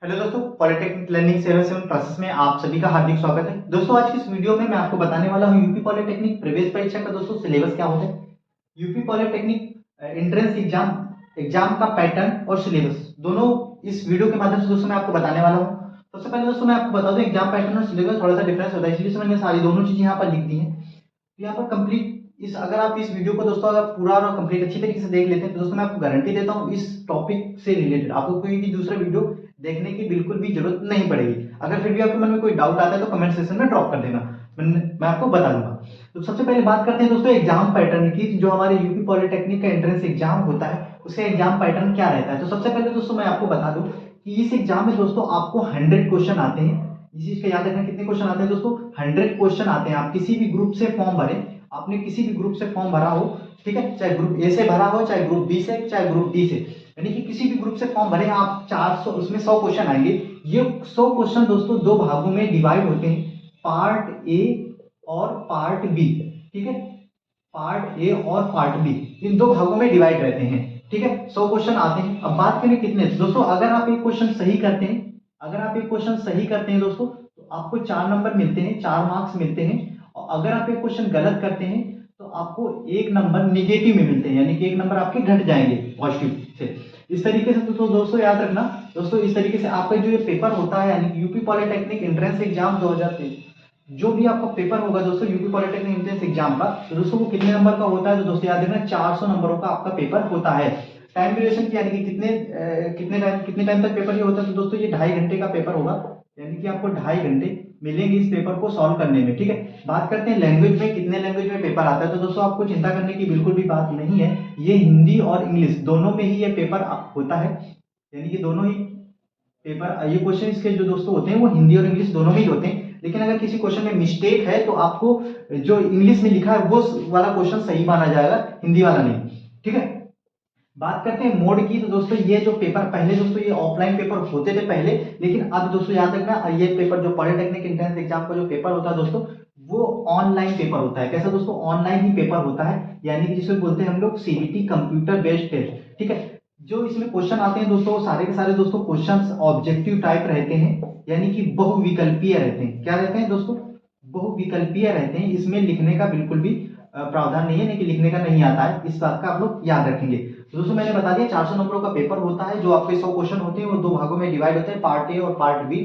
Hello दोस्तों, polytechnic learning 7 process में आप सभी का हार्दिक स्वागत है। दोस्तों आज की इस वीडियो में मैं आपको बताने वाला हूँ यूपी पॉलिटेक्निक प्रवेश परीक्षा का दोस्तों सिलेबस क्या होता है। UP polytechnic entrance exam exam का पैटर्न और सिलेबस दोनों इस वीडियो के माध्यम से दोस्तों मैं आपको बताने वाला हूँ। सबसे पहले दोस्तों मैं आपको बता दूं, एग्जाम पैटर्न और सिलेबस थोड़ा सा डिफरेंस होता है, इसलिए से मैंने सारी दोनों चीजें यहाँ पर लिख दी हैं। तो यहाँ पर कंप्लीट इस अगर आप इस वीडियो को दोस्तों अगर पूरा और कंप्लीट अच्छी तरीके से देख लेते हैं तो दोस्तों मैं आपको गारंटी देता हूँ इस टॉपिक से रिलेटेड आपको कोई भी दूसरा वीडियो देखने की बिल्कुल भी जरूरत नहीं पड़ेगी। अगर फिर भी आपके मन में कोई डाउट आता है तो कमेंट सेक्शन में ड्रॉप कर देना, मैं आपको बता दूंगा। तो सबसे पहले बात करते हैं दोस्तों एग्जाम पैटर्न की। जो हमारे यूपी पॉलिटेक्निक का एंट्रेंस एग्जाम होता है उसका एग्जाम पैटर्न क्या रहता है। तो सबसे पहले दोस्तों मैं आपको बता दूं कि इस एग्जाम में दोस्तों आपको 100 क्वेश्चन आते हैं। इस चीज का याद रखना, कितने क्वेश्चन आते हैं दोस्तों, 100 क्वेश्चन आते हैं। आप किसी भी ग्रुप से फॉर्म भरें, आपने किसी भी ग्रुप से फॉर्म भरा हो, ठीक है, चाहे ग्रुप ए से भरा हो, चाहे ग्रुप बी से, चाहे ग्रुप डी से, यानी कि किसी भी ग्रुप से फॉर्म भरे आप 400 उसमें 100 क्वेश्चन आएंगे। ये 100 क्वेश्चन दोस्तों दो भागों में डिवाइड होते हैं, पार्ट ए और पार्ट बी, ठीक है। पार्ट ए और पार्ट बी इन दो भागों में डिवाइड रहते हैं, ठीक है। 100 क्वेश्चन आते हैं। अब बात करें कितने दोस्तों, अगर आप एक क्वेश्चन सही करते हैं, अगर आप एक क्वेश्चन सही करते हैं दोस्तों तो आपको 4 नंबर मिलते हैं, 4 मार्क्स मिलते हैं। और अगर आप एक क्वेश्चन गलत करते हैं तो आपको 1 नंबर निगेटिव में मिलते हैं, यानी कि 1 नंबर आपके घट जाएंगे पॉजिटिव से। इस तरीके से तो दोस्तों याद रखना दोस्तों, इस तरीके से आपका जो ये पेपर होता है यानी कि यूपी पॉलिटेक्निक एंट्रेंस एग्जाम 2023 जो भी आपका पेपर होगा दोस्तों यूपी पॉलिटेक्निक एंट्रेंस एग्जाम का, तो दोस्तों वो कितने नंबर का होता है। तो दोस्तों याद रखना 400 नंबरों का आपका पेपर होता है। टाइम ड्यूरेशन की यानी कि कितने टाइम तक पेपर ये होता है। तो दोस्तों ये 2.5 घंटे का पेपर होगा, यानी कि आपको 2.5 घंटे मिलेंगे इस पेपर को सॉल्व करने में, ठीक है। बात करते हैं लैंग्वेज में, कितने लैंग्वेज में पेपर आता है। तो दोस्तों आपको चिंता करने की बिल्कुल भी बात नहीं है, ये हिंदी और इंग्लिश दोनों में ही ये पेपर होता है, यानी कि दोनों ही पेपर ये क्वेश्चन के जो दोस्तों होते हैं वो हिंदी और इंग्लिश दोनों में ही होते हैं। लेकिन अगर किसी क्वेश्चन में मिस्टेक है तो आपको जो इंग्लिश में लिखा है वो वाला क्वेश्चन सही माना जाएगा, हिंदी वाला नहीं, ठीक है। बात करते हैं मोड की। तो दोस्तों ये जो पेपर पहले दोस्तों ये ऑफलाइन पेपर होते थे पहले, लेकिन अब दोस्तों याद रखना ये पेपर जो पॉलिटेक्निक एंट्रेंस एग्जाम का जो पेपर होता है दोस्तों वो ऑनलाइन पेपर होता है। कैसा दोस्तों, ऑनलाइन ही पेपर होता है, यानी कि जिसे बोलते हैं हम लोग सीबीटी कंप्यूटर बेस्ड टेस्ट, ठीक है। जो इसमें क्वेश्चन आते हैं दोस्तों सारे के सारे दोस्तों क्वेश्चंस ऑब्जेक्टिव टाइप रहते हैं, यानी कि बहुविकल्पीय रहते हैं। क्या रहते हैं दोस्तों, बहुविकल्पीय रहते हैं। इसमें लिखने का बिल्कुल भी प्रावधान नहीं है, यानी कि लिखने का नहीं आता है, इस बात का आप लोग याद रखेंगे। तो दोस्तों मैंने बता दिया 400 नंबरों का पेपर होता है। जो आपके 100 क्वेश्चन होते हैं वो दो भागों में डिवाइड होते हैं, पार्ट ए और पार्ट बी।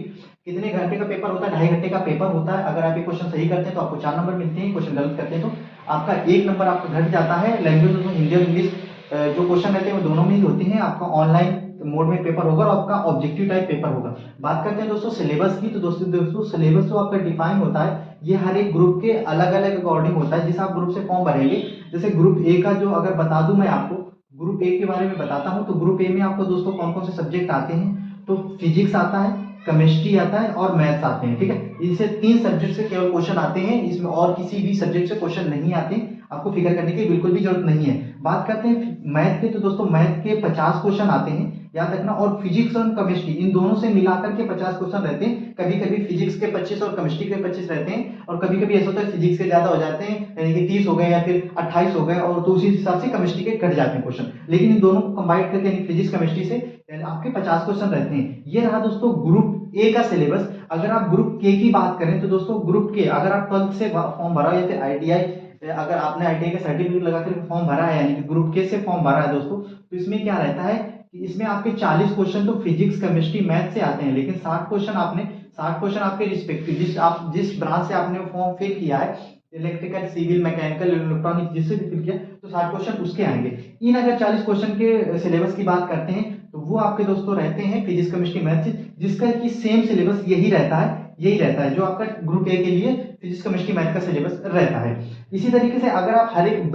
कितने घंटे का पेपर होता है, 2.5 घंटे का पेपर होता है। अगर आप एक क्वेश्चन सही करते हैं तो आपको 4 नंबर मिलते हैं, क्वेश्चन गलत करते हैं तो आपका 1 नंबर आपका घट जाता है। लैंग्वेज दोस्तों हिंदी और इंग्लिश जो क्वेश्चन रहते हैं वो दोनों में ही होते हैं। आपका ऑनलाइन मोड में पेपर होगा और आपका ऑब्जेक्टिव टाइप पेपर होगा। बात करते हैं दोस्तों सिलेबस की। तो दोस्तों सिलेबस जो आपका डिफाइन होता है ये हर एक ग्रुप के अलग अलग अकॉर्डिंग होता है, जिस आप ग्रुप से फॉर्म भरेंगे। जैसे ग्रुप ए का जो अगर बता दूं मैं आपको, ग्रुप ए के बारे में बताता हूं तो ग्रुप ए में आपको दोस्तों कौन कौन से सब्जेक्ट आते हैं। तो फिजिक्स आता है, केमिस्ट्री आता है और मैथ्स आते हैं, ठीक है। इनसे 3 सब्जेक्ट से केवल क्वेश्चन आते हैं, इसमें और किसी भी सब्जेक्ट से क्वेश्चन नहीं आते, आपको फिक्र करने की बिल्कुल भी जरूरत नहीं है। बात करते हैं मैथ के। तो दोस्तों मैथ के 50 क्वेश्चन आते हैं, याद रखना। और फिजिक्स और केमिस्ट्री इन दोनों से मिलाकर के 50 क्वेश्चन रहते हैं। कभी कभी फिजिक्स के 25 और केमिस्ट्री के 25 रहते हैं, और कभी कभी ऐसा होता है फिजिक्स के ज्यादा हो जाते हैं, यानी कि 30 हो गए या फिर 28 हो गए, और तो उसी हिसाब से केमिस्ट्री के कट जाते हैं क्वेश्चन। लेकिन इन दोनों को कंबाइन करके यानी फिजिक्स केमिस्ट्री से आपके 50 क्वेश्चन रहते हैं। ये रहा दोस्तों ग्रुप ए का सिलेबस। अगर आप ग्रुप के की बात करें तो दोस्तों ग्रुप के अगर आप 12th से फॉर्म भरा या फिर आईटीआई, अगर आपने आईटीआई का सर्टिफिकेट लगाकर फॉर्म भरा है यानी कि ग्रुप के से फॉर्म भरा है दोस्तों, तो इसमें क्या रहता है कि इसमें आपके 40 क्वेश्चन तो फिजिक्स केमिस्ट्री मैथ से आते हैं, लेकिन 60 क्वेश्चन आपके रिस्पेक्टिव जिस ब्रांच से आपने फॉर्म फिल किया है, इलेक्ट्रिकल सिविल मैकेनिकल इलेक्ट्रॉनिक जिससे भी फिल किया, तो 60 क्वेश्चन उसके आएंगे। इन अगर 40 क्वेश्चन के सिलेबस की बात करते हैं तो वो आपके दोस्तों रहते हैं फिजिक्स केमिस्ट्री मैथ, जिसका कि सेम सिलेबस यही रहता है जो आपका ग्रुप ए के लिए फिजिक्स केमिस्ट्री मैथ का सिलेबस रहता है। इसी तरीके से अगर आप हर एक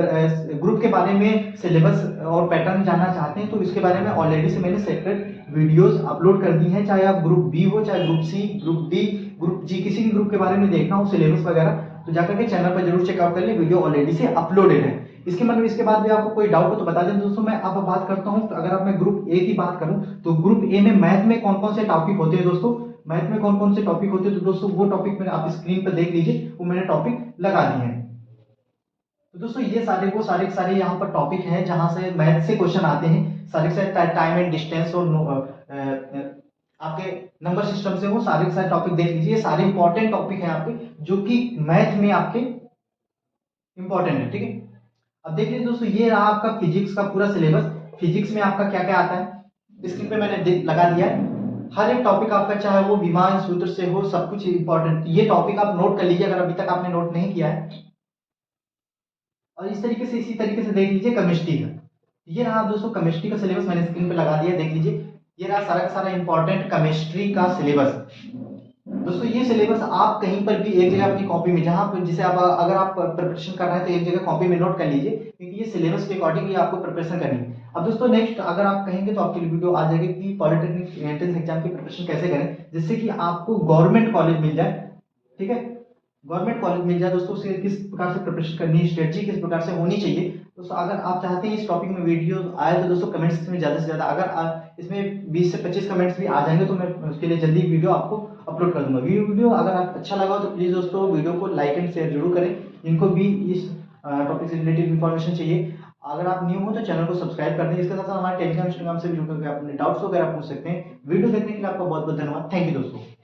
ग्रुप के बारे में सिलेबस और पैटर्न जानना चाहते हैं तो इसके बारे में ऑलरेडी से मैंने सेपरेट वीडियोस अपलोड कर दी हैं, चाहे आप ग्रुप बी हो, चाहे group C, group D, group G, किसी भी ग्रुप के बारे में देखना हो सिलेबस वगैरह तो जाकर के चैनल पर जरूर चेकआउट कर ले, वीडियो ऑलरेडी से अपलोडेड है। इसके मतलब इसके बाद भी आपको कोई डाउट हो तो बता दें दोस्तों। मैं अब बात करता हूं, तो अगर आप मैं ग्रुप ए की बात करूं तो ग्रुप ए में मैथ में कौन कौन से टॉपिक होते हैं दोस्तों, मैथ में कौन कौन से टॉपिक होते हैं तो दोस्तों वो टॉपिक मैंने आप स्क्रीन पर देख लीजिए, वो मैंने टॉपिक लगा दिए हैं। तो दोस्तों ये सारे के सारे यहाँ पर टॉपिक हैं जहां से मैथ से क्वेश्चन आते हैं, सारे के सारे टाइम एंड डिस्टेंस और आपके नंबर सिस्टम से हो, सारे के सारे टॉपिक देख लीजिए। ये सारे इंपॉर्टेंट टॉपिक हैं आपके, जो कि मैथ में आपके इंपॉर्टेंट है, ठीक है। अब देख लीजिए दोस्तों, ये रहा आपका फिजिक्स का पूरा सिलेबस। फिजिक्स में आपका क्या क्या आता है स्क्रीन पे मैंने लगा दिया है। हर एक टॉपिक आपका, चाहे वो विमान सूत्र से हो, सब कुछ इंपॉर्टेंट। ये टॉपिक आप नोट कर लीजिए अगर अभी तक आपने नोट नहीं किया है। और इस तरीके से, इसी तरीके से देख लीजिए केमिस्ट्री का। ये रहा दोस्तों केमिस्ट्री का सिलेबस, मैंने स्क्रीन पे लगा दिया, देख लीजिए। ये रहा सारा का सारा इंपॉर्टेंट केमिस्ट्री का सिलेबस। दोस्तों ये सिलेबस आप कहीं पर भी एक जगह अपनी कॉपी में, जहां पर जिसे आप अगर आप प्रिपरेशन कर रहे हैं तो एक जगह कॉपी में नोट कर लीजिए, क्योंकि ये सिलेबस के अकॉर्डिंग ये आपको प्रिपरेशन करनी है। अब दोस्तों नेक्स्ट अगर आप कहेंगे तो आपके लिए वीडियो आ जाएगी कि पॉलिटेक्निक एंट्रेंस एग्जाम की प्रिपरेशन कैसे करें, जिससे कि आपको गवर्नमेंट कॉलेज मिल जाए, ठीक है। गवर्नमेंट कॉलेज मिल जाए दोस्तों, उससे किस प्रकार से प्रिपरेशन करनी है, स्ट्रेटजी किस प्रकार से होनी चाहिए। दोस्तों अगर आप चाहते हैं इस टॉपिक में वीडियो आए तो दोस्तों कमेंट सेक्शन में ज़्यादा से ज़्यादा, अगर इसमें 20 से 25 कमेंट्स भी आ जाएंगे तो मैं उसके लिए जल्दी वीडियो आपको अपलोड कर दूंगा। वीडियो अगर आप अच्छा लगा हो तो प्लीज़ दोस्तों वीडियो को लाइक एंड शेयर जरूर करें, जिनको भी इस टॉपिक से रिलेटेड इन्फॉर्मेशन चाहिए। अगर आप न्यू हो तो चैनल को सब्सक्राइब कर दें। इसके साथ साथ हमारे टेलीग्राम इंस्टाग्राम से भी जुड़ करके अपने डाउट्स वगैरह पूछ सकते हैं। वीडियो देखने के लिए आपका बहुत बहुत धन्यवाद। थैंक यू दोस्तों।